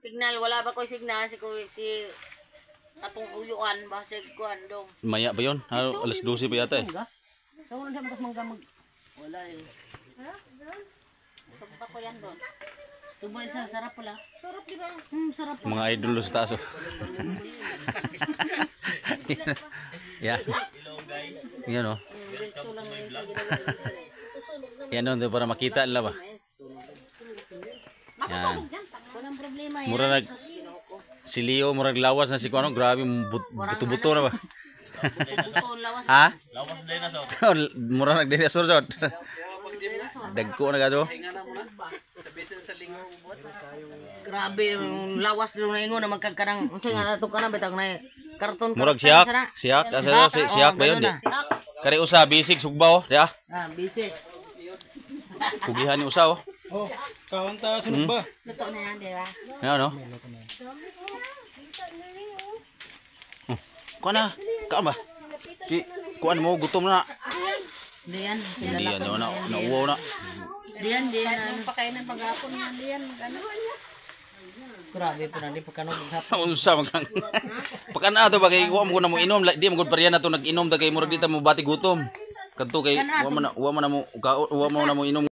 Signal, wala ba ko signal si atong uyuan ba si kuan dong. Maya ba yun? Alas 12 pa yata eh. Wala eh. Sumpa ko yan doon. Tuboy sa sarap pala. Sarap di ba? Sarap. Mga idol sa taas. Yeah. Yan o. Yan o, para makita nila ba? Yan. Walang problema yan. Mura nag... Si Leo murag lawas na si Kuano, grabe buto-buto na ba? Ha? Lawas na dinosaur. Mura nag dinosaur jod. Dagko na gato. Grabe, lawas nung naingon na magkagkanang unsay nga nato kana betang na karton. Murag siyak ba yun di? Kari usa bisig sugbaw, di ah? Ah, bisig. Kugihan ni usa oh. Oh, kawanta sunog ba? Luto na yan, di ba? Yan no. Kuana, kaan ba? Kuan mo gutom na. Diyan, Hindi yan na nauwaw na. diyan ano pakainin paghapon yan diyan ano. Grabe po na di pagkano paghapon. Unsa man kang pakana to ba kay wa mo na mo inom, di mo gud pareha na to nag-inom ta kay murag dita mo bati gutom. Kadto kay wa man na mo inom.